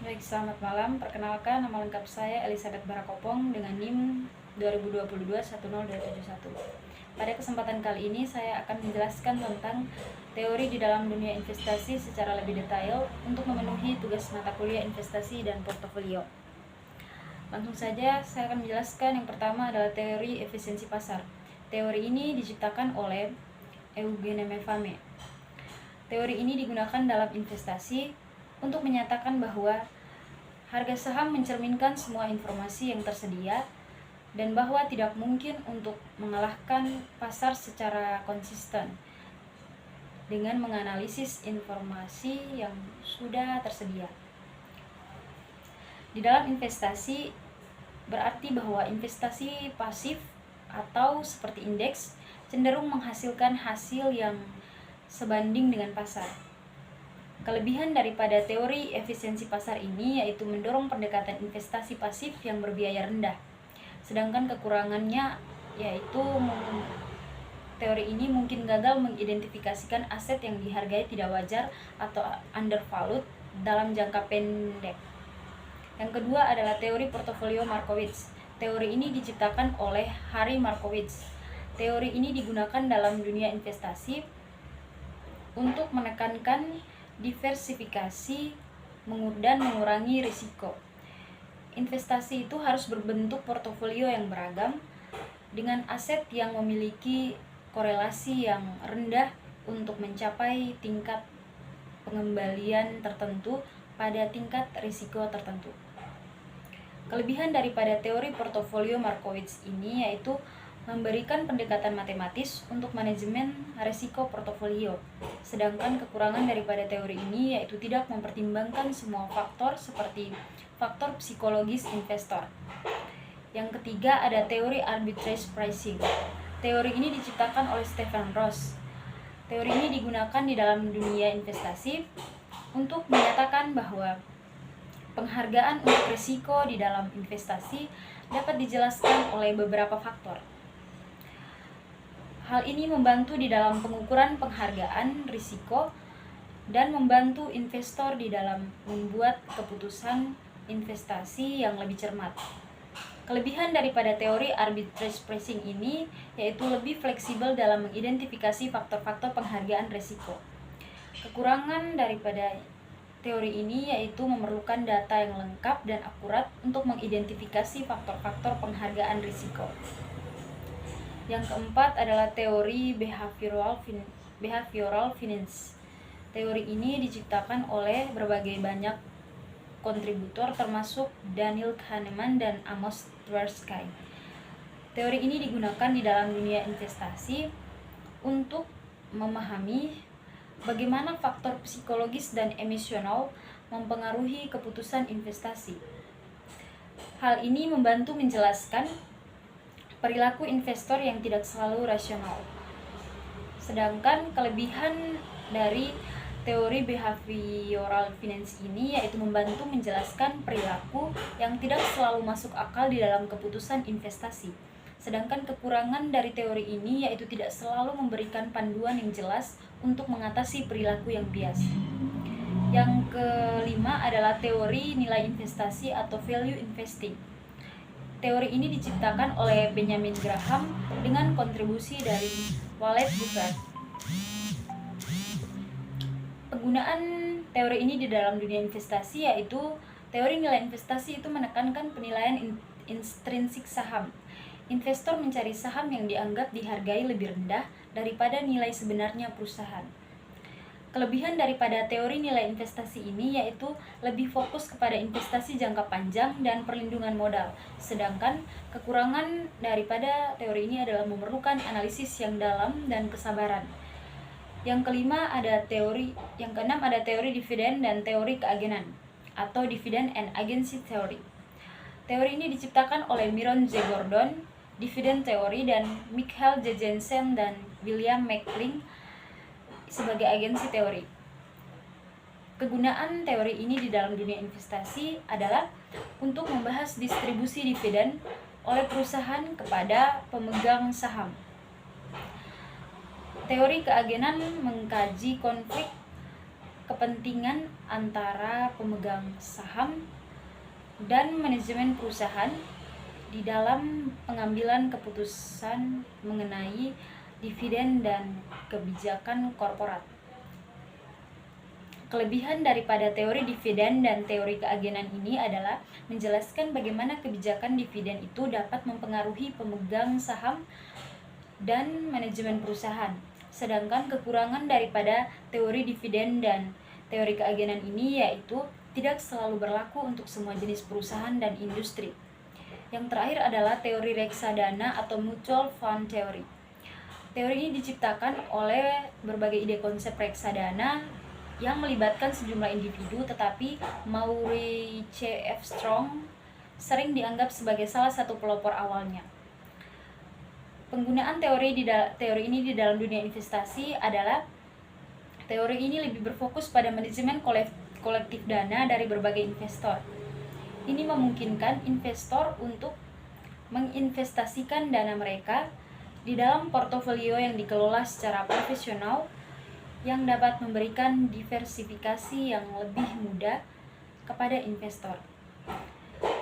Baik, selamat malam. Perkenalkan, nama lengkap saya Elizabeth Barakopong dengan NIM 2022 10271. Pada kesempatan kali ini saya akan menjelaskan tentang teori di dalam dunia investasi secara lebih detail untuk memenuhi tugas mata kuliah investasi dan portofolio. Langsung saja saya akan menjelaskan. Yang pertama adalah teori efisiensi pasar. Teori ini diciptakan oleh Eugene Mefame. Teori ini digunakan dalam investasi untuk menyatakan bahwa harga saham mencerminkan semua informasi yang tersedia dan bahwa tidak mungkin untuk mengalahkan pasar secara konsisten dengan menganalisis informasi yang sudah tersedia. Di dalam investasi berarti bahwa investasi pasif atau seperti indeks cenderung menghasilkan hasil yang sebanding dengan pasar. Kelebihan daripada teori efisiensi pasar ini yaitu mendorong pendekatan investasi pasif yang berbiaya rendah. Sedangkan kekurangannya yaitu teori ini mungkin gagal mengidentifikasikan aset yang dihargai tidak wajar atau undervalued dalam jangka pendek. Yang kedua adalah teori portofolio Markowitz. Teori ini diciptakan oleh Harry Markowitz. Teori ini digunakan dalam dunia investasi untuk menekankan diversifikasi dan mengurangi risiko. Investasi itu harus berbentuk portofolio yang beragam dengan aset yang memiliki korelasi yang rendah untuk mencapai tingkat pengembalian tertentu pada tingkat risiko tertentu. Kelebihan daripada teori portofolio Markowitz ini yaitu memberikan pendekatan matematis untuk manajemen risiko portofolio. Sedangkan kekurangan daripada teori ini yaitu tidak mempertimbangkan semua faktor seperti faktor psikologis investor. Yang ketiga ada teori arbitrage pricing. Teori ini diciptakan oleh Stephen Ross. Teori ini digunakan di dalam dunia investasi untuk menyatakan bahwa penghargaan untuk risiko di dalam investasi dapat dijelaskan oleh beberapa faktor. Hal ini membantu di dalam pengukuran penghargaan risiko dan membantu investor di dalam membuat keputusan investasi yang lebih cermat. Kelebihan daripada teori arbitrage pricing ini yaitu lebih fleksibel dalam mengidentifikasi faktor-faktor penghargaan risiko. Kekurangan daripada teori ini yaitu memerlukan data yang lengkap dan akurat untuk mengidentifikasi faktor-faktor penghargaan risiko. Yang keempat adalah teori behavioral finance. Teori ini diciptakan oleh berbagai banyak kontributor termasuk Daniel Kahneman dan Amos Tversky. Teori ini digunakan di dalam dunia investasi untuk memahami bagaimana faktor psikologis dan emosional mempengaruhi keputusan investasi. Hal ini membantu menjelaskan perilaku investor yang tidak selalu rasional. Sedangkan kelebihan dari teori behavioral finance ini yaitu membantu menjelaskan perilaku yang tidak selalu masuk akal di dalam keputusan investasi. Sedangkan kekurangan dari teori ini yaitu tidak selalu memberikan panduan yang jelas untuk mengatasi perilaku yang bias. Yang kelima adalah teori nilai investasi atau value investing. Teori ini diciptakan oleh Benjamin Graham dengan kontribusi dari Warren Buffett. Penggunaan teori ini di dalam dunia investasi yaitu teori nilai investasi itu menekankan penilaian intrinsik saham. Investor mencari saham yang dianggap dihargai lebih rendah daripada nilai sebenarnya perusahaan. Kelebihan daripada teori nilai investasi ini yaitu lebih fokus kepada investasi jangka panjang dan perlindungan modal. Sedangkan kekurangan daripada teori ini adalah memerlukan analisis yang dalam dan kesabaran. Yang keenam ada teori dividen dan teori keagenan atau dividend and agency theory. Teori ini diciptakan oleh Myron J. Gordon, dividend theory, dan Michael J. Jensen dan William McLean sebagai agensi teori. Kegunaan teori ini di dalam dunia investasi adalah untuk membahas distribusi dividen oleh perusahaan kepada pemegang saham. Teori keagenan mengkaji konflik kepentingan antara pemegang saham dan manajemen perusahaan di dalam pengambilan keputusan mengenai dividen dan kebijakan korporat. Kelebihan daripada teori dividen dan teori keagenan ini adalah menjelaskan bagaimana kebijakan dividen itu dapat mempengaruhi pemegang saham dan manajemen perusahaan. Sedangkan kekurangan daripada teori dividen dan teori keagenan ini yaitu tidak selalu berlaku untuk semua jenis perusahaan dan industri. Yang terakhir adalah teori reksadana atau mutual fund theory. Teori ini diciptakan oleh berbagai ide konsep reksadana yang melibatkan sejumlah individu, tetapi Maurice F. Strong sering dianggap sebagai salah satu pelopor awalnya. Penggunaan teori ini di dalam dunia investasi adalah teori ini lebih berfokus pada manajemen kolektif dana dari berbagai investor. Ini memungkinkan investor untuk menginvestasikan dana mereka di dalam portofolio yang dikelola secara profesional yang dapat memberikan diversifikasi yang lebih mudah kepada investor.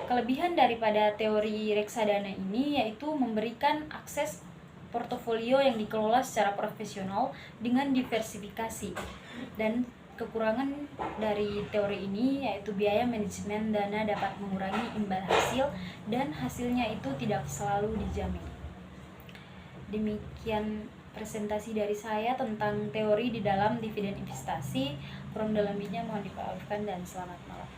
Kelebihan daripada teori reksadana ini yaitu memberikan akses portofolio yang dikelola secara profesional dengan diversifikasi, dan kekurangan dari teori ini yaitu biaya manajemen dana dapat mengurangi imbal hasil dan hasilnya itu tidak selalu dijamin. Demikian presentasi dari saya tentang teori di dalam dividen investasi. Kurang dan lebihnya mohon dimaafkan dan selamat malam.